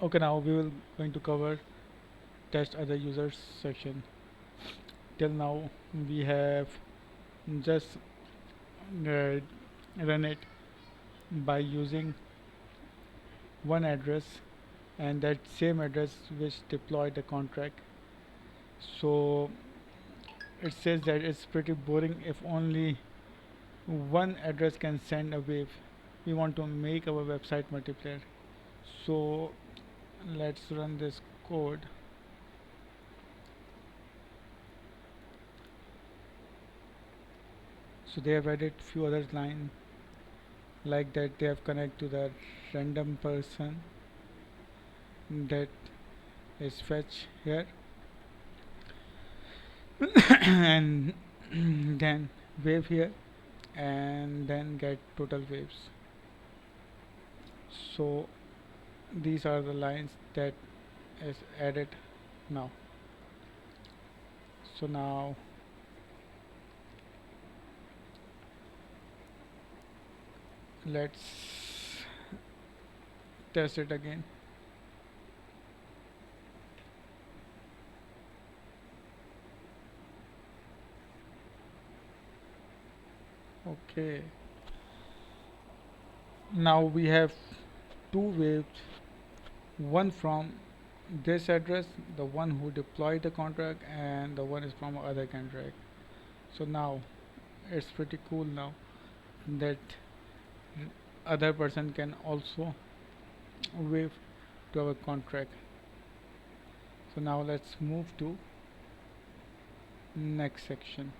Okay, now we will going to cover test other users section. Till now we have just uh, run it by using one address and that same address which deployed the contract. So it says that it's pretty boring if only one address can send a wave. We want to make our website multiplayer. So let's run this code. So they have added few other lines like that. They have connect to the random person that is fetch here and then wave here and then get total waves. So these are the lines that is added now. So now let's test it again. Okay, now we have two waves, one from this address, the one who deployed the contract, and the one is from other contract. So now it's pretty cool now that other person can also wave to our contract. So now let's move to next section.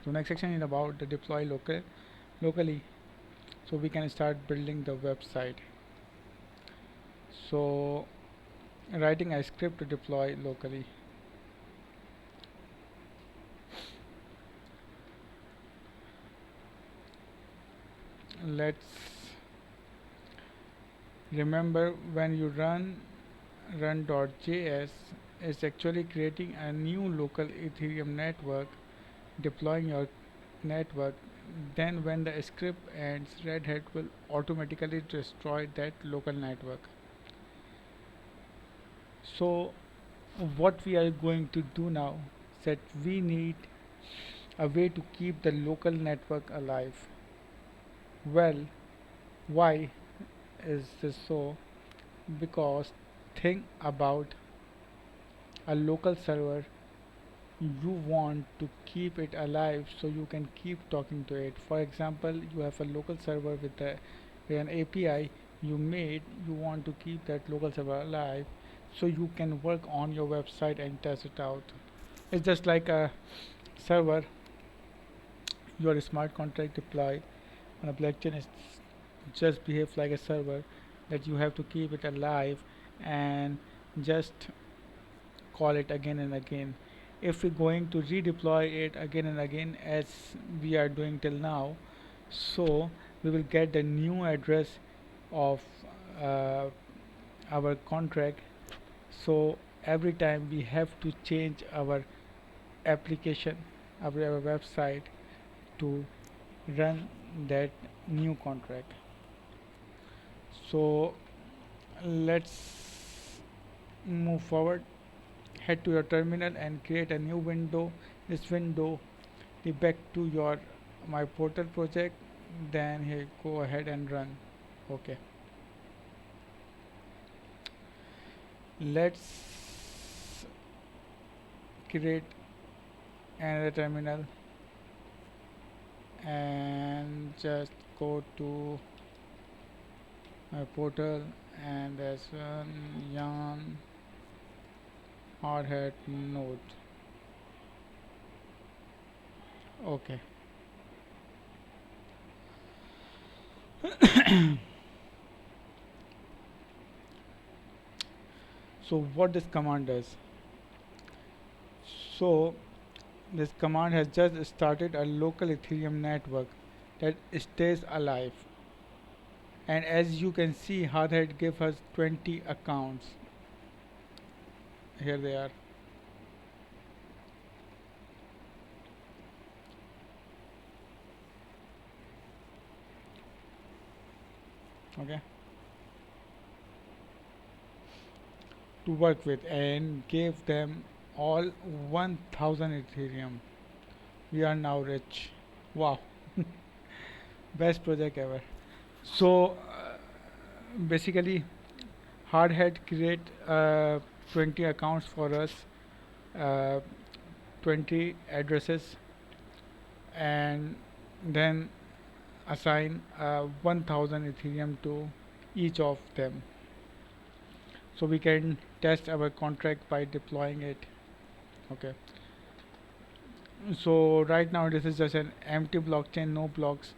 So next section is about the deploy locally, so we can start building the website. So writing a script to deploy locally. Let's remember when you run.js is actually creating a new local Ethereum network, deploying your network. Then when the script ends, Red Hat will automatically destroy that local network. So what we are going to do now is that we need a way to keep the local network alive. Well, why is this so? Because think about a local server, you want to keep it alive so you can keep talking to it. For example, you have a local server with an API you made. You want to keep that local server alive so you can work on your website and test it out. It's just like a server. Your smart contract deploy on a blockchain is just behaves like a server that you have to keep it alive and just call it again and again. If we're going to redeploy it again and again as we are doing till now, so we will get the new address of uh, our contract. So every time we have to change our application, our website to run that new contract. So let's move forward. Head to your terminal and create a new window. This window, be back to your my portal project. Then here, go ahead and run. Okay, let's create another terminal and just go to my portal and there's yarn hardhat node. Okay, so what this command does, so this command has just started a local Ethereum network that stays alive, and as you can see hardhat give us 20 accounts. Here they are. okay, to work with, and gave them all 1000 Ethereum. We are now rich. Wow, best project ever. So basically, Hardhead create 20 accounts for us, uh, 20 addresses, and then assign 1000 Ethereum to each of them. So we can test our contract by deploying it. Okay. So right now this is just an empty blockchain, no blocks.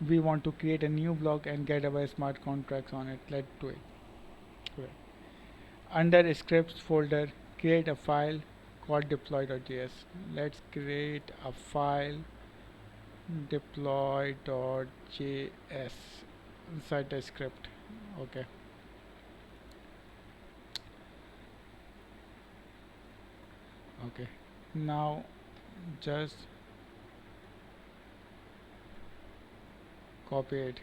We want to create a new block and get our smart contracts on it. Let's do it. Okay. Under scripts folder, create a file called deploy.js. Let's create a file deploy.js inside the script. Okay. Okay. Now just copy it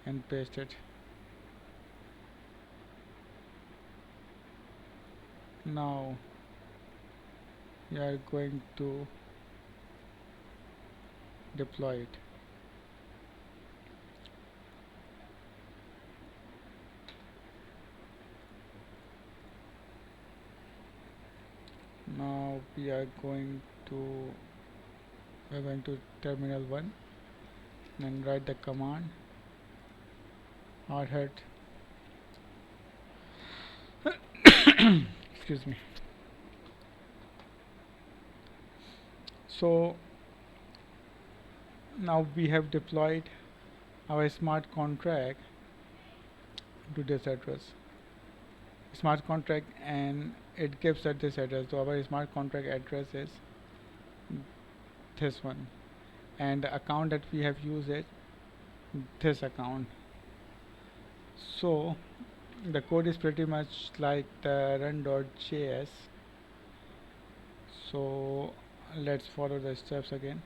and paste it. Now we are going to deploy it. Now we are going to terminal 1 and write the command hardhead excuse me. So now we have deployed our smart contract to this address, smart contract, and it gives us this address. So our smart contract address is this one, and the account that we have used is this account. So the code is pretty much like the run.js. So let's follow the steps again.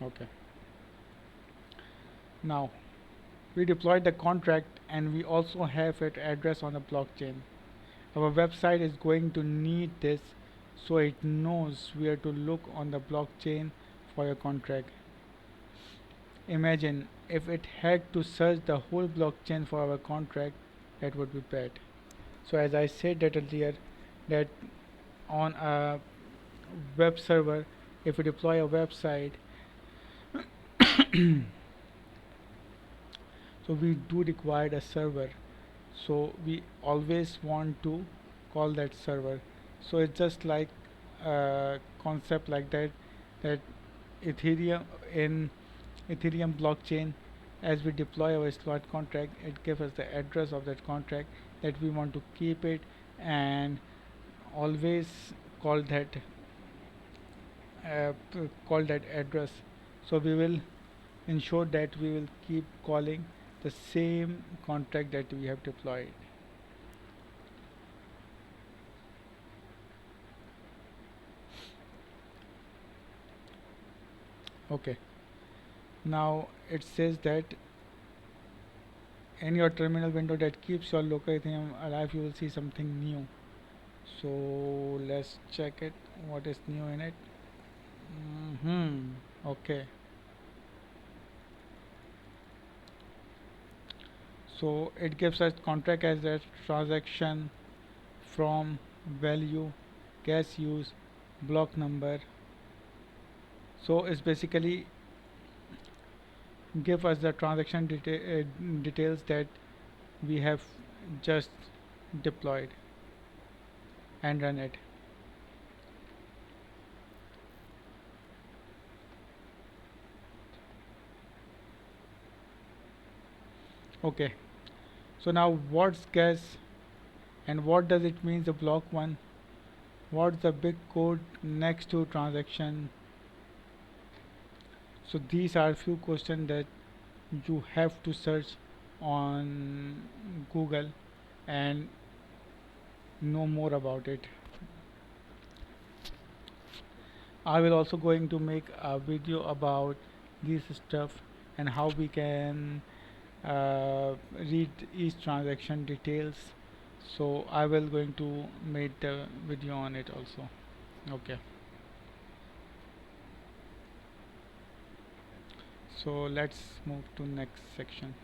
Okay. Now we deployed the contract and we also have its address on the blockchain. Our website is going to need this so it knows where to look on the blockchain for your contract. Imagine if it had to search the whole blockchain for our contract, that would be bad. So as I said that earlier, that on a web server, if we deploy a website, so we do require a server, so we always want to call that server. So it's just like a concept like that, that ethereum in ethereum blockchain, as we deploy our smart contract, it gives us the address of that contract that we want to keep it, and always call that call that address. So we will ensure that we will keep calling the same contract that we have deployed. Okay, now it says that in your terminal window that keeps your local Ethereum alive, you will see something new. So let's check it, what is new in it. Okay, so it gives us contract as a transaction, from, value, gas use, block number. So it's basically give us the transaction details that we have just deployed and run it. Okay, so now what's gas and what does it mean, the block 1, what's the big code next to transaction. So these are few questions that you have to search on Google and know more about it. I will also going to make a video about this stuff and how we can read each transaction details. So I will going to make the video on it also. Okay, so let's move to next section.